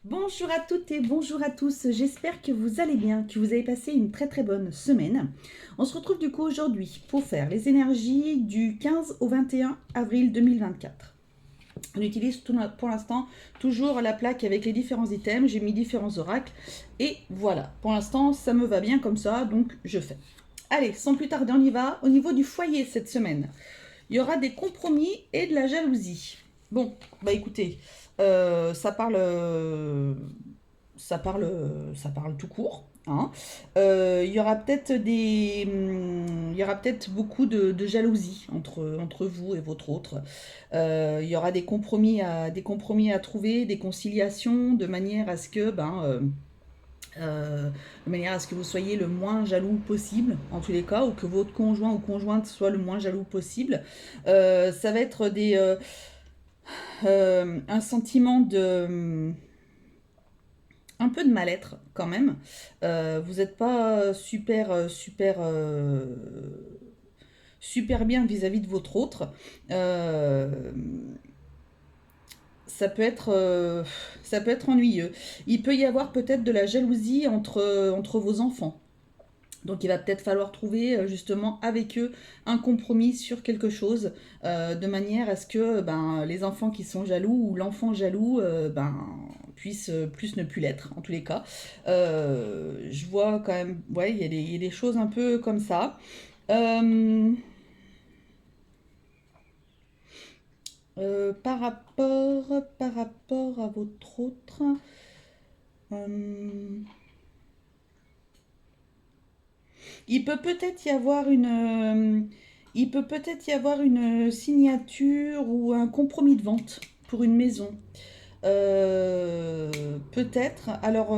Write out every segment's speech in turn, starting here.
Bonjour à toutes et bonjour à tous, j'espère que vous allez bien, que vous avez passé une très bonne semaine. On se retrouve du coup aujourd'hui pour faire les énergies du 15 au 21 avril 2024. On utilise pour l'instant toujours la plaque avec les différents items, j'ai mis différents oracles et voilà, pour l'instant ça me va bien comme ça, donc je fais. Allez, sans plus tarder, on y va. Au niveau du foyer cette semaine, il y aura des compromis et de la jalousie. Bon, bah écoutez, ça parle, ça parle tout court. Hein. Il y aura peut-être il y aura peut-être beaucoup de jalousie entre vous et votre autre. Il y aura des compromis à trouver, des conciliations, de manière à ce que vous soyez le moins jaloux possible, en tous les cas, ou que votre conjoint ou conjointe soit le moins jaloux possible. Ça va être un sentiment de un peu de mal-être quand même. Vous n'êtes pas super bien vis-à-vis de votre autre. Euh, ça peut être, euh, ça peut être ennuyeux. Il peut y avoir peut-être de la jalousie entre vos enfants. Donc il va peut-être falloir trouver justement avec eux un compromis sur quelque chose, de manière à ce que les enfants qui sont jaloux ou l'enfant jaloux puisse plus ne plus l'être en tous les cas. Je vois quand même, ouais, il y a des choses un peu comme ça. Euh, par rapport à votre autre, euh, il peut peut-être y avoir il peut peut-être y avoir une signature ou un compromis de vente pour une maison. Peut-être. Alors,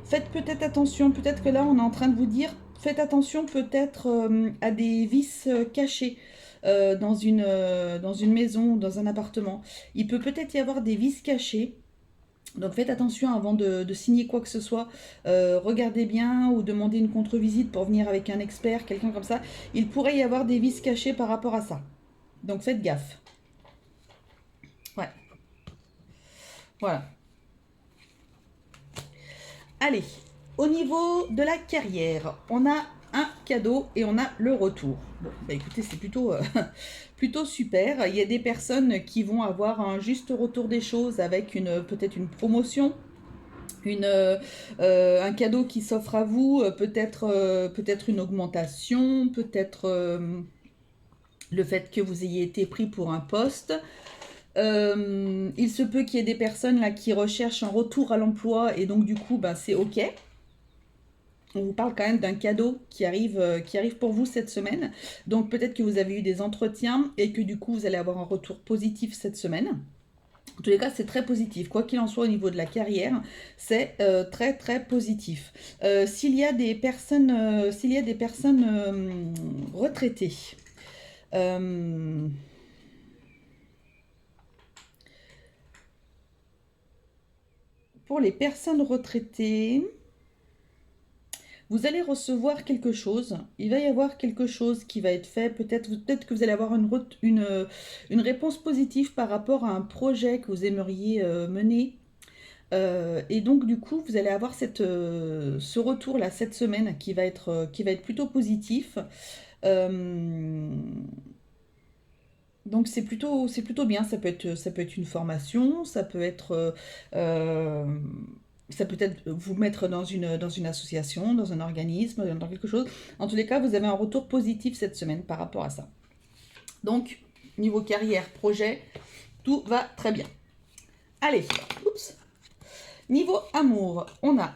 faites peut-être attention. Peut-être que là, on est en train de vous dire, faites attention peut-être à des vices cachés. Dans une maison, dans un appartement. Il peut peut-être y avoir des vices cachés, donc faites attention avant de signer quoi que ce soit. Regardez bien ou demandez une contre-visite pour venir avec un expert, quelqu'un comme ça. Il pourrait y avoir des vices cachés par rapport à ça. Donc faites gaffe. Ouais, voilà. Allez, au niveau de la carrière, on a un cadeau et on a le retour. Bon, bah écoutez, c'est plutôt, plutôt super. Il y a des personnes qui vont avoir un juste retour des choses avec peut-être une promotion, un cadeau qui s'offre à vous, peut-être une augmentation, peut-être le fait que vous ayez été pris pour un poste. Il se peut qu'il y ait des personnes là qui recherchent un retour à l'emploi et donc du coup c'est ok. On vous parle quand même d'un cadeau qui arrive pour vous cette semaine. Donc peut-être que vous avez eu des entretiens et que du coup vous allez avoir un retour positif cette semaine. En tous les cas, c'est très positif. Quoi qu'il en soit au niveau de la carrière, c'est très positif. S'il y a des personnes retraitées, euh, pour les personnes retraitées, vous allez recevoir quelque chose. Il va y avoir quelque chose qui va être fait. Peut-être que vous allez avoir une réponse positive par rapport à un projet que vous aimeriez mener. Et donc du coup, vous allez avoir ce retour-là cette semaine qui va être plutôt positif. Euh, donc c'est plutôt bien. Ça peut être une formation, euh, ça peut être vous mettre dans une association, dans un organisme, dans quelque chose. En tous les cas, vous avez un retour positif cette semaine par rapport à ça. Donc, niveau carrière, projet, tout va très bien. Allez, oups. Niveau amour, on a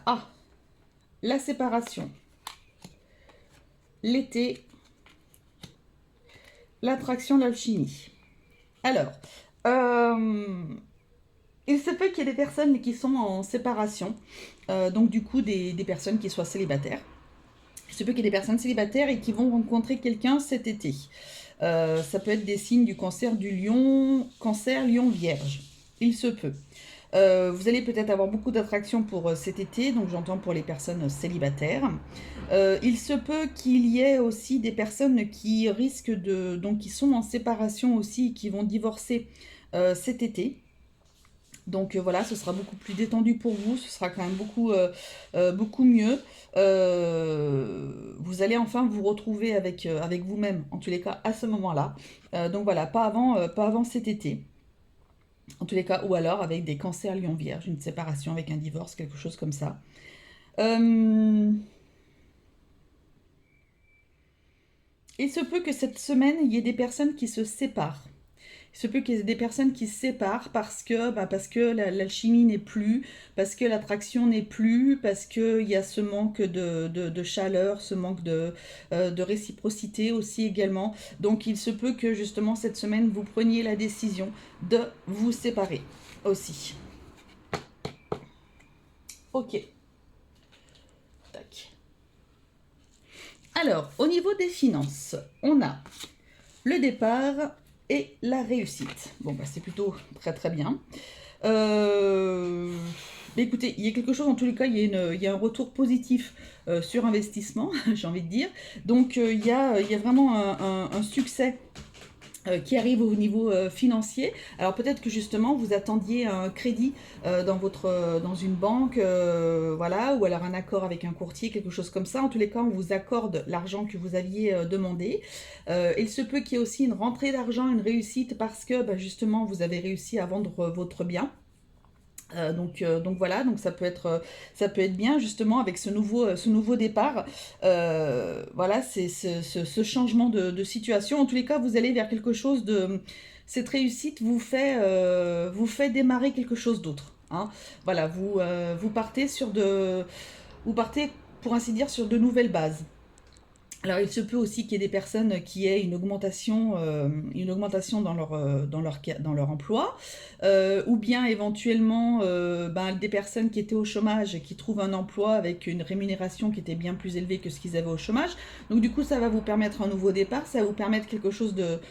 la séparation, l'été, l'attraction, l'alchimie. Alors, euh, il se peut qu'il y ait des personnes qui sont en séparation, donc du coup des personnes qui soient célibataires. Il se peut qu'il y ait des personnes célibataires et qui vont rencontrer quelqu'un cet été. Ça peut être des signes du cancer du lion, cancer, lion, vierge. Il se peut. Vous allez peut-être avoir beaucoup d'attractions pour cet été, donc j'entends pour les personnes célibataires. Il se peut qu'il y ait aussi des personnes qui risquent donc qui sont en séparation aussi, qui vont divorcer cet été. Donc voilà, ce sera beaucoup plus détendu pour vous, ce sera quand même beaucoup mieux. Vous allez enfin vous retrouver avec vous-même, en tous les cas, à ce moment-là. Donc voilà, pas avant cet été. En tous les cas, ou alors avec des cancers lion vierge, une séparation avec un divorce, quelque chose comme ça. Il se peut que cette semaine, il y ait des personnes qui se séparent. Il se peut qu'il y ait des personnes qui se séparent parce que l'alchimie n'est plus, parce que l'attraction n'est plus, parce qu'il y a ce manque de chaleur, ce manque de réciprocité aussi également. Donc il se peut que justement cette semaine, vous preniez la décision de vous séparer aussi. Ok. Tac. Alors, au niveau des finances, on a le départ et la réussite. Bon, bah, c'est plutôt très très bien. Mais écoutez, il y a quelque chose, en tous les cas, il y a un retour positif sur investissement, j'ai envie de dire. Donc, il y a vraiment un succès qui arrive au niveau financier. Alors peut-être que justement vous attendiez un crédit dans une banque, voilà, ou alors un accord avec un courtier, quelque chose comme ça. En tous les cas, on vous accorde l'argent que vous aviez demandé. Il se peut qu'il y ait aussi une rentrée d'argent, une réussite parce que bah, justement vous avez réussi à vendre votre bien. Donc voilà, donc ça peut être bien justement avec ce nouveau départ. Voilà, c'est ce changement de situation. En tous les cas, vous allez vers quelque chose de... Cette réussite vous fait démarrer quelque chose d'autre. Hein. Voilà, vous partez vous partez, pour ainsi dire, sur de nouvelles bases. Alors, il se peut aussi qu'il y ait des personnes qui aient une augmentation dans leur emploi, ou bien éventuellement des personnes qui étaient au chômage et qui trouvent un emploi avec une rémunération qui était bien plus élevée que ce qu'ils avaient au chômage. Donc, du coup, ça va vous permettre un nouveau départ, ça va vous permettre quelque chose de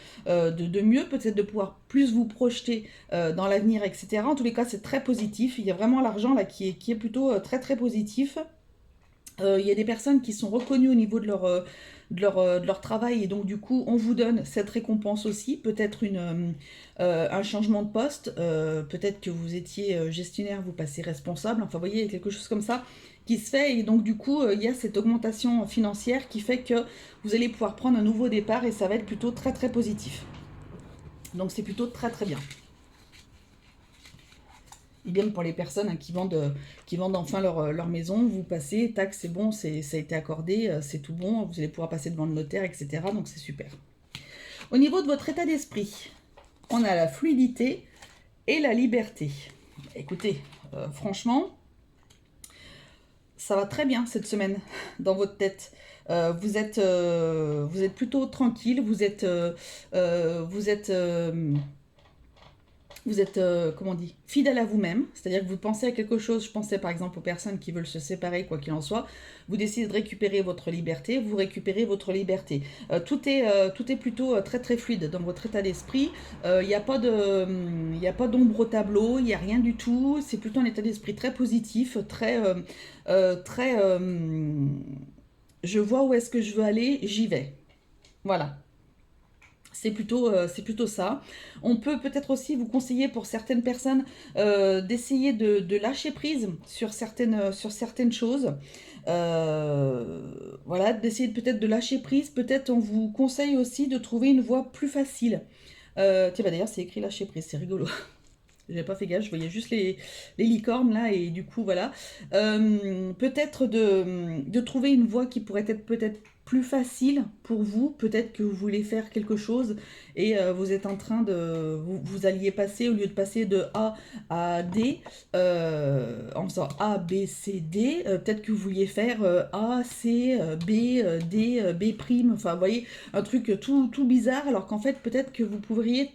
mieux, peut-être de pouvoir plus vous projeter dans l'avenir, etc. En tous les cas, c'est très positif. Il y a vraiment l'argent là qui est plutôt très très positif. Il y a des personnes qui sont reconnues au niveau de leur travail et donc du coup on vous donne cette récompense aussi, peut-être un changement de poste, peut-être que vous étiez gestionnaire, vous passez responsable, enfin vous voyez, il y a quelque chose comme ça qui se fait et donc du coup il y a cette augmentation financière qui fait que vous allez pouvoir prendre un nouveau départ et ça va être plutôt très très positif. Donc c'est plutôt très très bien. Idem pour les personnes hein, qui vendent enfin leur maison, vous passez, tac, c'est bon, ça a été accordé, c'est tout bon, vous allez pouvoir passer devant le notaire, etc. Donc c'est super. Au niveau de votre état d'esprit, on a la fluidité et la liberté. Écoutez, franchement, ça va très bien cette semaine dans votre tête. Vous êtes plutôt tranquille, vous êtes, comment on dit, fidèle à vous-même, c'est-à-dire que vous pensez à quelque chose, je pensais par exemple aux personnes qui veulent se séparer, quoi qu'il en soit, vous décidez de récupérer votre liberté, vous récupérez votre liberté. Tout est plutôt très très fluide dans votre état d'esprit, il n'y a pas d'ombre au tableau, il n'y a rien du tout, c'est plutôt un état d'esprit très positif, très je vois où est-ce que je veux aller, j'y vais. Voilà. C'est plutôt ça. On peut peut-être aussi vous conseiller pour certaines personnes d'essayer de lâcher prise sur certaines choses. Voilà, d'essayer peut-être de lâcher prise. Peut-être on vous conseille aussi de trouver une voie plus facile. Tiens, bah d'ailleurs, c'est écrit lâcher prise, c'est rigolo. J'avais pas fait gaffe, je voyais juste les licornes là, et du coup, voilà. Peut-être de trouver une voie qui pourrait être peut-être plus facile pour vous. Peut-être que vous voulez faire quelque chose et vous êtes en train de... Vous alliez passer, au lieu de passer de A à D, en faisant A, B, C, D, peut-être que vous vouliez faire A, C, B, D, B', enfin, vous voyez, un truc tout bizarre, alors qu'en fait, peut-être que vous pourriez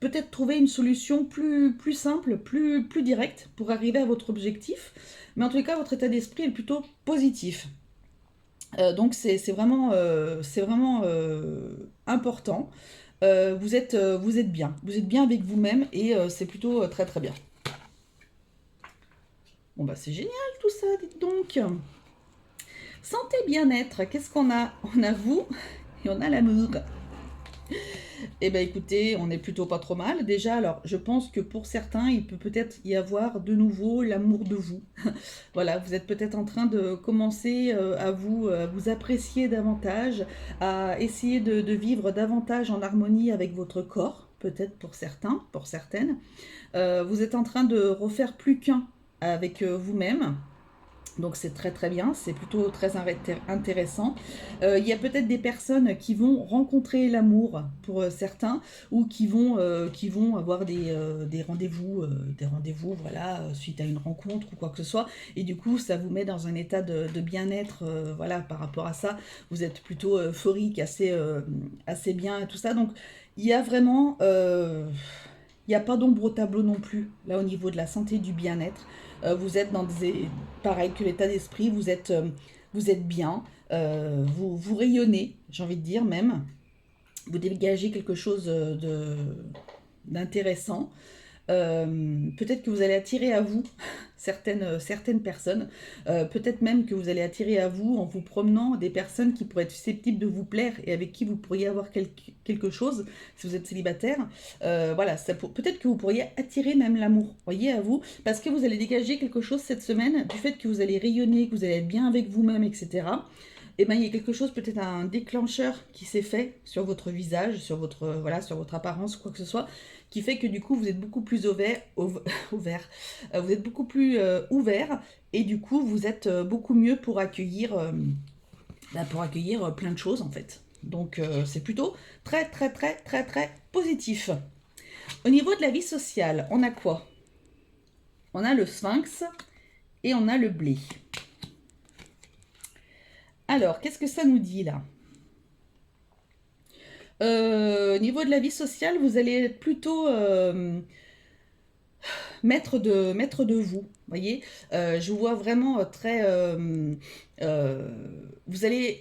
peut-être trouver une solution plus simple, plus directe pour arriver à votre objectif. Mais en tout cas, votre état d'esprit est plutôt positif. Donc c'est vraiment, important. Vous êtes bien. Vous êtes bien avec vous-même et c'est plutôt très très bien. Bon bah c'est génial tout ça, dites donc. Santé, bien-être, qu'est-ce qu'on a? On a vous et on a l'amour. Eh ben écoutez, on est plutôt pas trop mal. Déjà, alors, je pense que pour certains, il peut peut-être y avoir de nouveau l'amour de vous. Voilà, vous êtes peut-être en train de commencer à vous apprécier davantage, à essayer de vivre davantage en harmonie avec votre corps, peut-être pour certains, pour certaines. Vous êtes en train de refaire plus qu'un avec vous-même. Donc c'est très très bien, c'est plutôt très intéressant. Il y a peut-être des personnes qui vont rencontrer l'amour pour certains ou qui vont avoir des rendez-vous voilà, suite à une rencontre ou quoi que ce soit. Et du coup, ça vous met dans un état de bien-être voilà, par rapport à ça. Vous êtes plutôt euphorique, assez bien et tout ça. Donc il y a vraiment... il n'y a pas d'ombre au tableau non plus, là au niveau de la santé, du bien-être. Vous êtes dans des... Pareil que l'état d'esprit, vous êtes bien, vous rayonnez, j'ai envie de dire même. Vous dégagez quelque chose d'intéressant. Peut-être que vous allez attirer à vous certaines personnes. Peut-être même que vous allez attirer à vous en vous promenant des personnes qui pourraient être susceptibles de vous plaire et avec qui vous pourriez avoir quelque chose si vous êtes célibataire. Voilà, peut-être que vous pourriez attirer même l'amour, voyez, à vous, parce que vous allez dégager quelque chose cette semaine du fait que vous allez rayonner, que vous allez être bien avec vous-même, etc. Et ben, il y a quelque chose, peut-être un déclencheur qui s'est fait sur votre visage, sur votre, voilà, sur votre apparence, quoi que ce soit, qui fait que du coup vous êtes beaucoup plus ouvert, vous êtes beaucoup plus ouvert et du coup vous êtes beaucoup mieux pour accueillir plein de choses en fait. Donc c'est plutôt très très très très très positif. Au niveau de la vie sociale, on a quoi? On a le sphinx et on a le blé. Alors, qu'est-ce que ça nous dit là? Au niveau de la vie sociale, vous allez être plutôt maître de vous, voyez. Je vous vois vraiment très... euh, vous allez,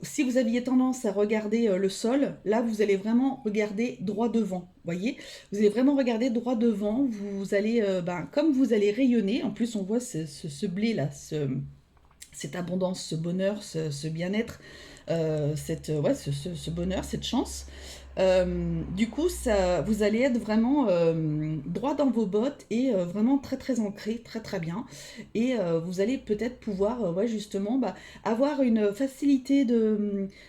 si vous aviez tendance à regarder le sol, là vous allez vraiment regarder droit devant, voyez. Vous allez vraiment regarder droit devant, vous allez, comme vous allez rayonner, en plus on voit ce blé là, cette abondance, ce bonheur, ce bien-être, ouais, ce bonheur, cette chance. Du coup, ça, vous allez être vraiment droit dans vos bottes et vraiment très très ancré, très très bien. Et vous allez peut-être pouvoir, ouais, justement, avoir une facilité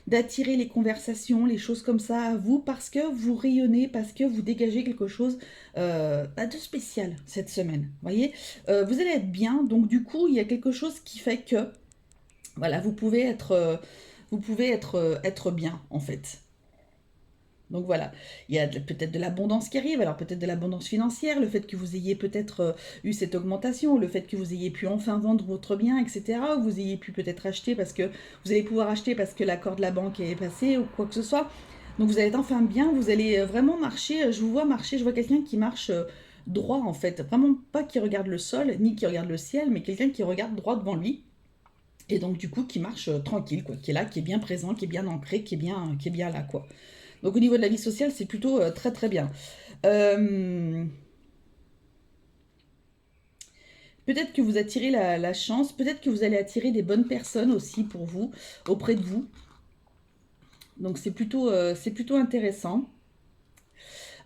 d'attirer les conversations, les choses comme ça à vous parce que vous rayonnez, parce que vous dégagez quelque chose de spécial cette semaine. Voyez, vous allez être bien. Donc du coup, il y a quelque chose qui fait que, voilà, être bien en fait. Donc voilà, il y a peut-être de l'abondance qui arrive, alors peut-être de l'abondance financière, le fait que vous ayez peut-être eu cette augmentation, le fait que vous ayez pu enfin vendre votre bien, etc. Ou vous ayez pu peut-être acheter parce que vous allez pouvoir acheter parce que l'accord de la banque est passé ou quoi que ce soit. Donc vous allez être enfin bien, vous allez vraiment marcher, je vous vois marcher, je vois quelqu'un qui marche droit en fait, vraiment pas qui regarde le sol ni qui regarde le ciel, mais quelqu'un qui regarde droit devant lui. Et donc du coup qui marche tranquille, quoi, qui est là, qui est bien présent, qui est bien ancré, qui est bien là, quoi. Donc au niveau de la vie sociale, c'est plutôt très très bien. Euh, Peut-être que vous attirez la chance, peut-être que vous allez attirer des bonnes personnes aussi pour vous, auprès de vous. Donc c'est plutôt intéressant.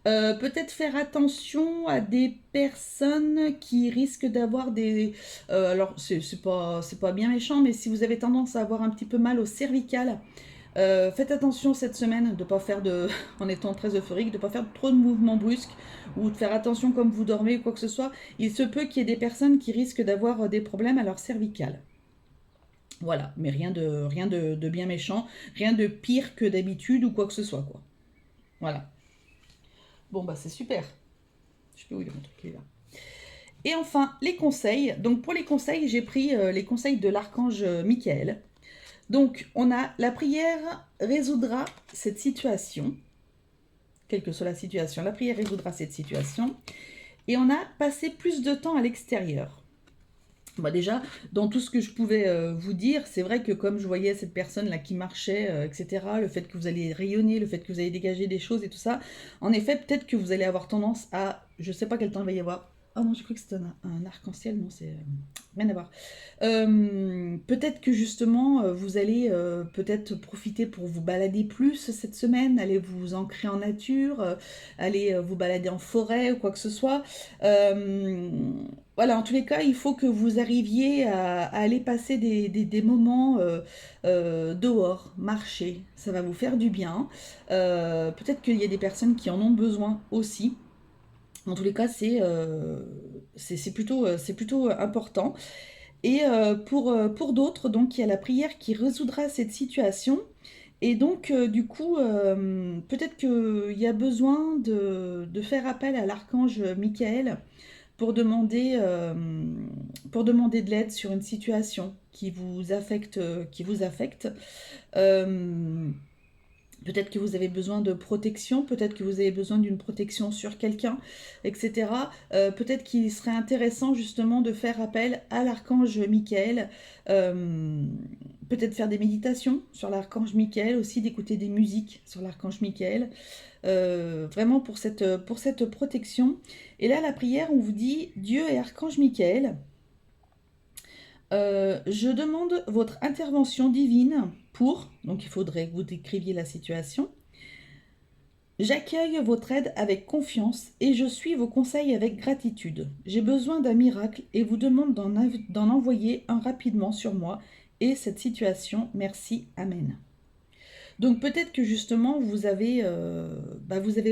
Peut-être faire attention à des personnes qui risquent d'avoir des... alors, c'est pas bien méchant, mais si vous avez tendance à avoir un petit peu mal au cervical, faites attention cette semaine de pas faire de, en étant très euphorique, de pas faire trop de mouvements brusques ou de faire attention comme vous dormez ou quoi que ce soit. Il se peut qu'il y ait des personnes qui risquent d'avoir des problèmes à leur cervical. Voilà, mais rien de bien méchant, rien de pire que d'habitude ou quoi que ce soit, quoi. Voilà. Bon, bah c'est super. Je sais pas où il est mon truc, il est là. Et enfin, les conseils. Donc pour les conseils, j'ai pris les conseils de l'archange Michael. Donc on a la prière résoudra cette situation. Quelle que soit la situation, la prière résoudra cette situation. Et on a passé plus de temps à l'extérieur. Bah déjà, dans tout ce que je pouvais vous dire, c'est vrai que comme je voyais cette personne-là qui marchait, etc., le fait que vous allez rayonner, le fait que vous allez dégager des choses et tout ça, en effet, peut-être que vous allez avoir tendance à, je sais pas quel temps il va y avoir, Oh non, j'ai cru que c'était un arc-en-ciel, non, c'est rien à voir. Peut-être que justement, vous allez peut-être profiter pour vous balader plus cette semaine, aller vous ancrer en nature, aller vous balader en forêt ou quoi que ce soit. Euh, voilà, en tous les cas, il faut que vous arriviez à aller passer des moments dehors, marcher. Ça va vous faire du bien. Peut-être qu'il y a des personnes qui en ont besoin aussi. En tous les cas, c'est plutôt important. Et pour d'autres, donc, il y a la prière qui résoudra cette situation. Et donc, du coup, peut-être qu'il y a besoin de faire appel à l'archange Michael pour demander, euh, pour demander de l'aide sur une situation qui vous affecte. Euh, Peut-être que vous avez besoin de protection, peut-être que vous avez besoin d'une protection sur quelqu'un, etc. Peut-être qu'il serait intéressant justement de faire appel à l'archange Michael, euh, peut-être faire des méditations sur l'archange Michael, aussi d'écouter des musiques sur l'archange Michael, vraiment pour cette protection. Et là, la prière, on vous dit Dieu et archange Michael, je demande votre intervention divine pour, donc il faudrait que vous décriviez la situation. J'accueille votre aide avec confiance et je suis vos conseils avec gratitude. J'ai besoin d'un miracle et vous demande d'en envoyer un rapidement sur moi et cette situation. Merci. Amen. Donc peut-être que justement vous avez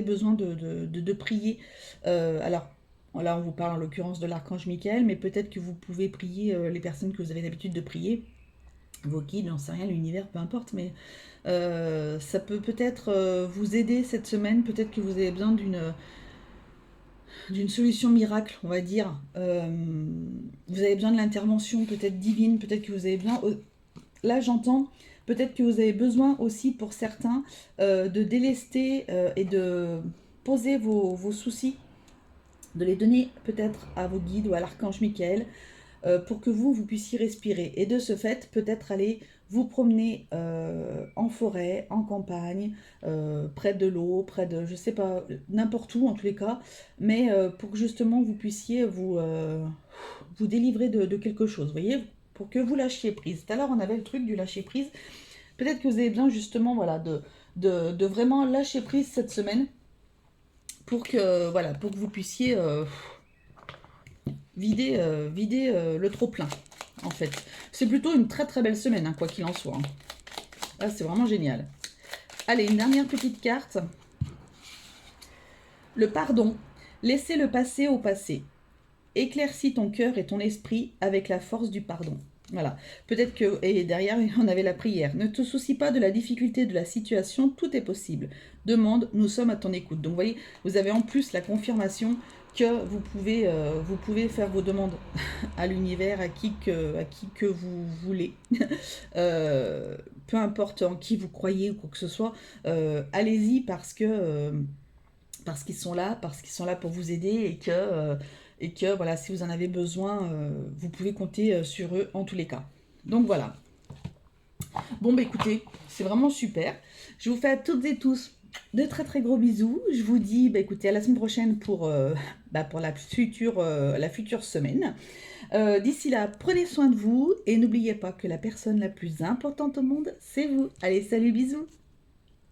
besoin de prier. Alors là on vous parle en l'occurrence de l'archange Michael, mais peut-être que vous pouvez prier les personnes que vous avez l'habitude de prier, vos guides, j'en sais rien, l'univers, peu importe, mais ça peut peut-être vous aider cette semaine. Peut-être que vous avez besoin d'une solution miracle, on va dire. Vous avez besoin de l'intervention peut-être divine, peut-être que vous avez besoin... Là, j'entends, peut-être que vous avez besoin aussi pour certains de délester et de poser vos soucis, de les donner peut-être à vos guides ou à l'archange Michael, pour que vous puissiez respirer. Et de ce fait, peut-être aller vous promener en forêt, en campagne, près de l'eau, près de, je sais pas, n'importe où en tous les cas, mais pour que justement vous puissiez vous délivrer de quelque chose, vous voyez, pour que vous lâchiez prise. Tout à l'heure, on avait le truc du lâcher prise. Peut-être que vous avez besoin justement voilà, de vraiment lâcher prise cette semaine pour que, voilà, pour que vous puissiez vider le trop-plein, en fait. C'est plutôt une très très belle semaine, hein, quoi qu'il en soit. Hein. Là, c'est vraiment génial. Allez, une dernière petite carte. Le pardon. Laissez le passé au passé. Éclaircis ton cœur et ton esprit avec la force du pardon. Voilà. Peut-être que... Et derrière, on avait la prière. Ne te soucie pas de la difficulté de la situation, tout est possible. Demande, nous sommes à ton écoute. Donc, vous voyez, vous avez en plus la confirmation que vous pouvez faire vos demandes à l'univers, à qui que vous voulez. Euh, Peu importe en qui vous croyez ou quoi que ce soit, allez-y parce qu'ils sont là pour vous aider et que voilà, si vous en avez besoin, vous pouvez compter sur eux en tous les cas. Donc voilà. Bon bah écoutez, c'est vraiment super. Je vous fais à toutes et tous de très très gros bisous. Je vous dis bah écoutez à la semaine prochaine pour la future semaine. D'ici là, prenez soin de vous et n'oubliez pas que la personne la plus importante au monde, c'est vous. Allez, salut, bisous.